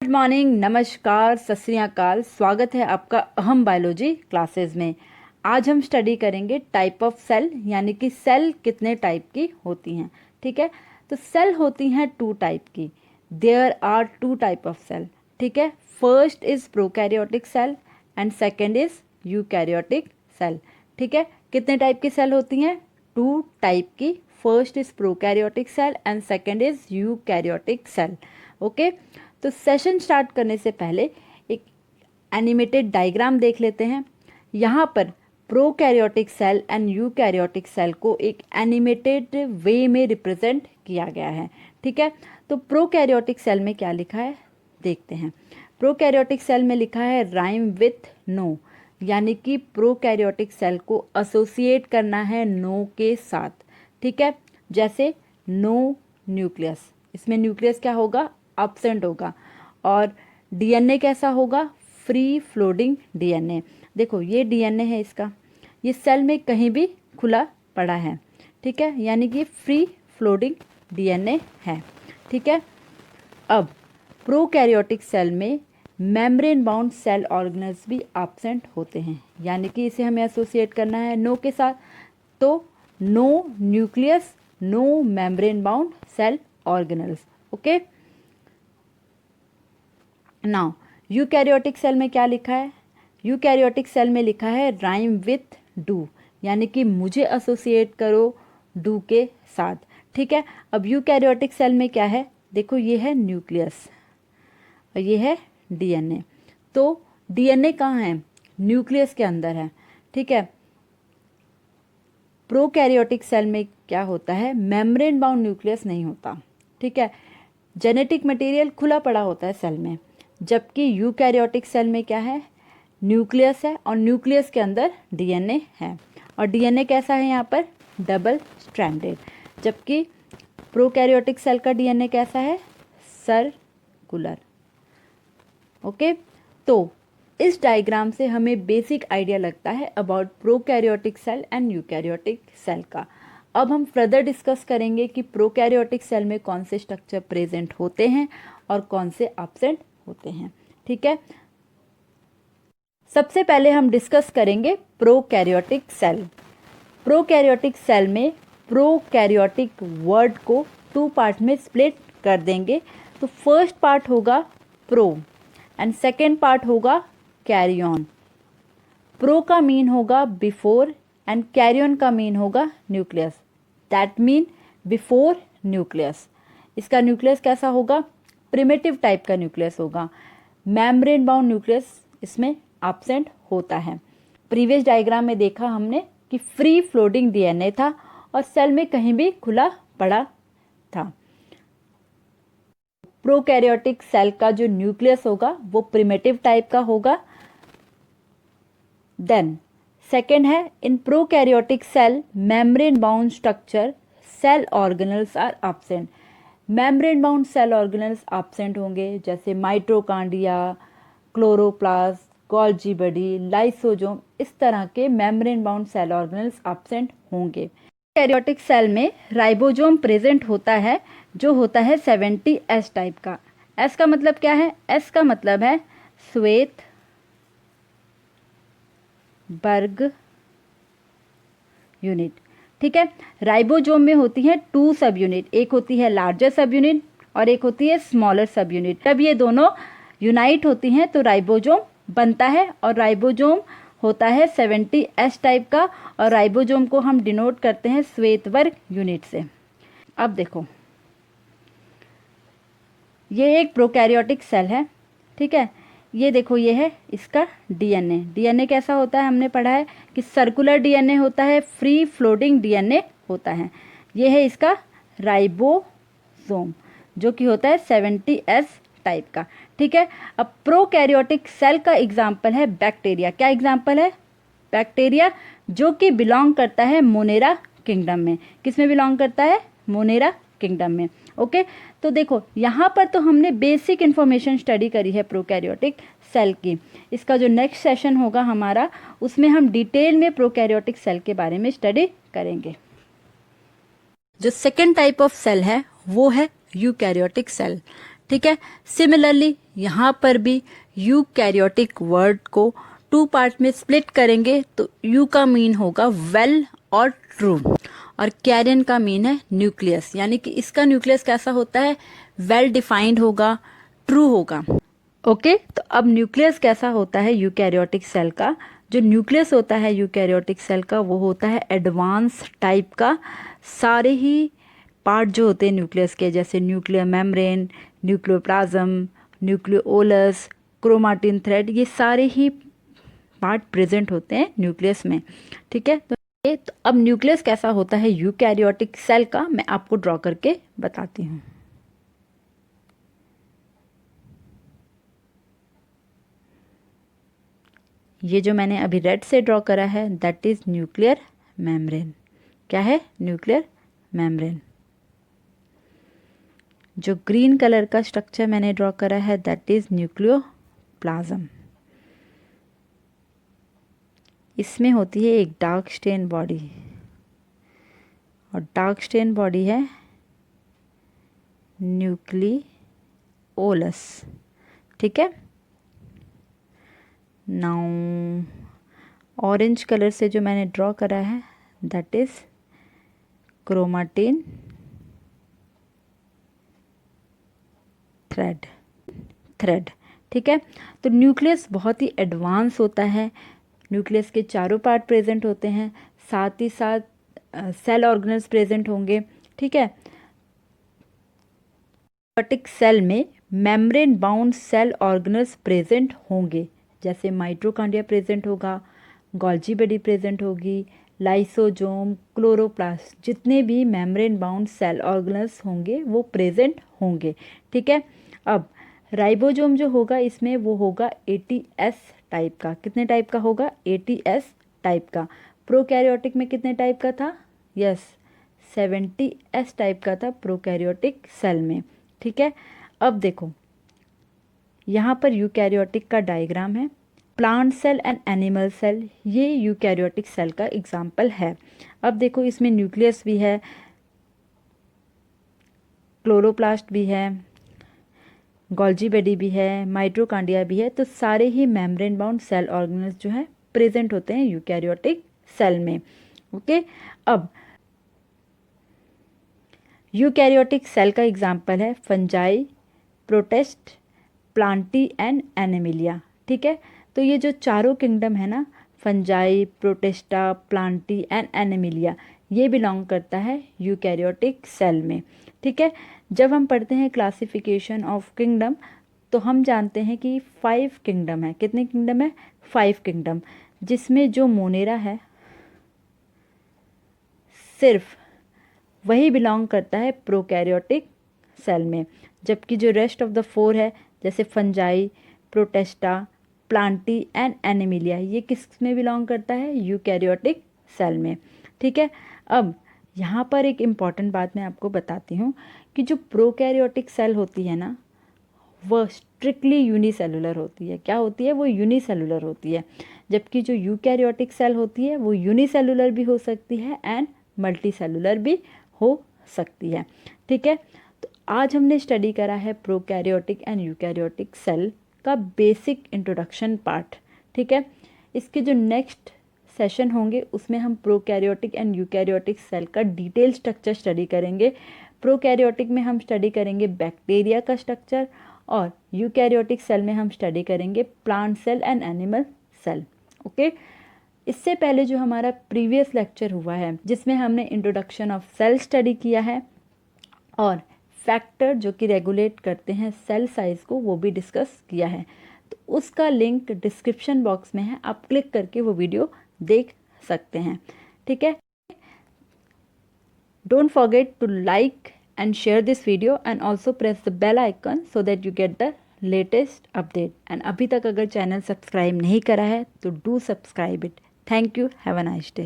Good morning, नमस्कार, सत श्री अकाल। स्वागत है आपका अहम बायोलॉजी क्लासेस में। आज हम स्टडी करेंगे टाइप ऑफ सेल, यानी कि सेल कितने टाइप की होती हैं। ठीक है, तो सेल होती हैं टू टाइप की। There are two type of cell. ठीक है, first is prokaryotic cell and second is eukaryotic cell. ठीक है, कितने टाइप की सेल होती हैं? टू टाइप की। First is prokaryotic cell and second is eukaryotic cell. Okay, तो सेशन स्टार्ट करने से पहले एक एनिमेटेड डायग्राम देख लेते हैं। यहाँ पर prokaryotic cell and eukaryotic cell को एक एनिमेटेड वे में रिप्रेजेंट किया गया है। ठीक है, तो प्रोकैरियोटिक सेल में क्या लिखा है देखते हैं। प्रोकैरियोटिक सेल में लिखा है राइम विथ नो, यानी कि प्रोकैरियोटिक सेल को एसोसिएट करना है नो के साथ। ठीक है, जैसे नो न्यूक्लियस, इसमें न्यूक्लियस क्या होगा? एब्सेंट होगा। और डीएनए कैसा होगा? Free floating DNA. देखो ये डीएनए है इसका, ये सेल में कहीं भी खुला पड़ा है। ठीक है, यानी कि फ्री फ्लोटिंग डीएनए है। ठीक है, अब प्रोकैरियोटिक सेल में मेम्ब्रेन बाउंड सेल ऑर्गेनल्स भी एब्सेंट होते हैं, यानी कि इसे हमें एसोसिएट करना है नो के साथ। तो no nucleus, no membrane bound cell organelles. Okay, now eukaryotic cell में क्या लिखा है? यूकैरियोटिक सेल में लिखा है राइम विथ डू, यानी कि मुझे एसोसिएट करो डू के साथ। ठीक है, अब यूकैरियोटिक सेल में क्या है? देखो ये है न्यूक्लियस और ये है डीएनए। तो डीएनए कहाँ है? न्यूक्लियस के अंदर है। ठीक है, प्रोकैरियोटिक सेल में क्या होता है? मेम्ब्रेन बाउंड न्यूक्लियस नहीं होता। ठीक है, जेनेटिक मटेरियल खुला पड़ा होता है सेल में, जबकि यूकैरियोटिक सेल में क्या है? न्यूक्लियस है और न्यूक्लियस के अंदर डीएनए है। और डीएनए कैसा है यहाँ पर? Double stranded. जबकि प्रोकैरियोटिक सेल का डीएनए कैसा है? सर्कुलर। ओके, तो इस डायग्राम से हमें बेसिक आइडिया लगता है about prokaryotic cell and eukaryotic cell का। अब हम फर्दर डिस्कस करेंगे कि प्रोकैरियोटिक सेल में कौन से स्ट्रक्चर प्रेजेंट होते हैं और कौन से एब्सेंट होते हैं। ठीक है, सबसे पहले हम डिस्कस करेंगे प्रोकैरियोटिक सेल। प्रोकैरियोटिक सेल में प्रोकैरियोटिक वर्ड को टू पार्ट में स्प्लिट कर देंगे। तो फर्स्ट पार्ट होगा प्रो एंड सेकेंड पार्ट होगा कैरियन। प्रो का मीन होगा बिफोर एंड कैरियन का मीन होगा nucleus. That mean before nucleus. इसका न्यूक्लियस कैसा होगा? प्रिमिटिव टाइप का न्यूक्लियस होगा। मेम्ब्रेन बाउंड न्यूक्लियस इसमें एब्सेंट होता है। प्रीवियस डायग्राम में देखा हमने कि फ्री फ्लोटिंग डीएनए था और सेल में कहीं भी खुला पड़ा था। प्रोकैरियोटिक सेल का जो न्यूक्लियस होगा वो प्रिमिटिव टाइप का होगा। देन सेकेंड है, in prokaryotic cell membrane bound structure cell organelles are absent. Membrane bound cell organelles absent होंगे, जैसे mitochondria, chloroplast, Golgi body, lysosome. इस तरह के membrane bound cell organelles absent होंगे। प्रोकैरियोटिक सेल में राइबोसोम प्रेजेंट होता है, जो होता है 70S टाइप का। एस का मतलब क्या है? एस का मतलब है श्वेत बर्ग यूनिट। ठीक है, राइबोसोम में होती हैं टू सब यूनिट, एक होती है लार्जर सब यूनिट और एक होती है स्मॉलर सब यूनिट। जब ये दोनों यूनाइट होती हैं तो राइबोसोम बनता है और राइबोसोम होता है 70S टाइप का और राइबोसोम को हम डिनोट करते हैं श्वेत वर्ग यूनिट से। अब देखो ये एक प्रोकैरियोटिक सेल है। ठीक है, ये देखो ये है इसका डीएनए। डीएनए कैसा होता है? हमने पढ़ा है कि सर्कुलर डीएनए होता है, फ्री फ्लोटिंग डीएनए होता है। ये है इसका राइबोसोम, जो कि होता है 70S टाइप का। ठीक है, अब प्रोकैरियोटिक सेल का एग्जाम्पल है बैक्टीरिया। क्या एग्जाम्पल है? बैक्टीरिया, जो कि बिलोंग करता है मोनेरा किंगडम में। किस में बिलोंग करता है? मोनेरा किंगडम में। ओके, तो देखो यहाँ पर तो हमने बेसिक इन्फॉर्मेशन स्टडी करी है प्रोकैरियोटिक सेल की। इसका जो नेक्स्ट सेशन होगा हमारा, उसमें हम डिटेल में प्रोकैरियोटिक सेल के बारे में स्टडी करेंगे। जो सेकेंड टाइप ऑफ सेल है वो है यूकैरियोटिक सेल। ठीक है। सिमिलरली यहाँ पर भी यूकैरियोटिक वर्ड को 2 पार्ट में स्प्लिट करेंगे तो यू का मीन होगा वेल और ट्रू, और कैरियन का मीन है न्यूक्लियस, यानी कि इसका न्यूक्लियस कैसा होता है, वेल डिफाइंड होगा, ट्रू होगा। ओके, तो अब न्यूक्लियस कैसा होता है यूकैरियोटिक सेल का। जो न्यूक्लियस होता है यूकैरियोटिक सेल का वो होता है एडवांस टाइप का। सारे ही पार्ट जो होते हैं न्यूक्लियस के, जैसे nuclear membrane, nucleoplasm, nucleolus, chromatin thread, ये सारे ही पार्ट प्रेजेंट होते हैं न्यूक्लियस में। ठीक है, तो अब न्यूक्लियस कैसा होता है यूकैरियोटिक सेल का मैं आपको ड्रॉ करके बताती हूँ। ये जो मैंने अभी रेड से ड्रॉ करा है दैट इज न्यूक्लियर मेम्ब्रेन। क्या है, न्यूक्लियर मेम्ब्रेन। जो ग्रीन कलर का स्ट्रक्चर मैंने ड्रॉ करा है दैट इज न्यूक्लियोप्लाज्म। इसमें होती है एक डार्क स्टेन बॉडी, और डार्क स्टेन बॉडी है न्यूक्लियोलस। ठीक है, नाउ ऑरेंज कलर से जो मैंने ड्रॉ करा है दैट इज क्रोमाटिन थ्रेड। ठीक है, तो न्यूक्लियस बहुत ही एडवांस होता है। न्यूक्लियस के चारों पार्ट प्रेजेंट होते हैं, साथ ही साथ सेल ऑर्गेनल्स प्रेजेंट होंगे। ठीक है, यूकैरियोटिक सेल में membrane bound cell organelles present होंगे, जैसे माइटोकॉन्ड्रिया प्रेजेंट होगा, गोल्जी बॉडी प्रेजेंट होगी, लाइसोसोम, क्लोरोप्लास्ट, जितने भी मेम्ब्रेन बाउंड सेल ऑर्गेनल्स होंगे वो प्रेजेंट होंगे। ठीक है, अब राइबोसोम जो होगा इसमें वो होगा ATS टाइप का। कितने टाइप का होगा, ATS टाइप का। प्रोकैरियोटिक में कितने टाइप का था, यस 70S टाइप का था प्रोकैरियोटिक सेल में। ठीक है, अब देखो यहाँ पर यूकैरियोटिक का डायग्राम है। Plant cell and animal cell ये यूकैरियोटिक सेल का एग्जाम्पल है। अब देखो इसमें न्यूक्लियस भी है, क्लोरोप्लास्ट भी है, गोल्जी बॉडी भी है, माइटोकॉन्ड्रिया भी है, तो सारे ही मेम्ब्रेन बाउंड सेल ऑर्गेनल्स जो है प्रेजेंट होते हैं यूकैरियोटिक सेल में। ओके, अब यूकैरियोटिक सेल का एग्जाम्पल है fungi, protist, Plantae and Animalia. ठीक है, तो ये जो चारों किंगडम है ना, fungi, protista, Plantae and Animalia, ये बिलोंग करता है यूकैरियोटिक सेल में। ठीक है, जब हम पढ़ते हैं क्लासिफिकेशन ऑफ किंगडम तो हम जानते हैं कि 5 किंगडम है। कितने किंगडम है, 5 किंगडम, जिसमें जो मोनेरा है सिर्फ वही बिलोंग करता है प्रोकैरियोटिक सेल में, जबकि जो रेस्ट ऑफ द 4 है जैसे fungi, protista, Plantae and Animalia, ये किस में बिलोंग करता है, यूकैरियोटिक सेल में। ठीक है, अब यहाँ पर एक इम्पॉर्टेंट बात मैं आपको बताती हूँ कि जो प्रोकैरियोटिक सेल होती है ना वह स्ट्रिक्टली यूनिसेलुलर होती है। क्या होती है, वो यूनिसेलुलर होती है, जबकि जो यूकैरियोटिक सेल होती है वो यूनिसेलुलर भी हो सकती है एंड मल्टीसेलुलर भी हो सकती है। ठीक है, तो आज हमने स्टडी करा है प्रोकैरियोटिक एंड यूकैरियोटिक सेल का बेसिक इंट्रोडक्शन पार्ट। ठीक है, इसके जो नेक्स्ट सेशन होंगे उसमें हम प्रोकैरियोटिक एंड यूकैरियोटिक सेल का डिटेल स्ट्रक्चर स्टडी करेंगे। प्रोकैरियोटिक में हम स्टडी करेंगे बैक्टीरिया का स्ट्रक्चर, और यूकैरियोटिक सेल में हम स्टडी करेंगे plant cell and animal cell. Okay, इससे पहले जो हमारा प्रीवियस लेक्चर हुआ है जिसमें हमने इंट्रोडक्शन ऑफ सेल स्टडी किया है और फैक्टर जो कि रेगुलेट करते हैं सेल साइज को वो भी डिस्कस किया है, तो उसका लिंक डिस्क्रिप्शन बॉक्स में है, आप क्लिक करके वो वीडियो देख सकते हैं। ठीक है, don't forget to like and share this video and also press the bell icon so that you get the latest update. And अभी तक अगर चैनल सब्सक्राइब नहीं करा है तो do subscribe it. Thank you. Have a nice day.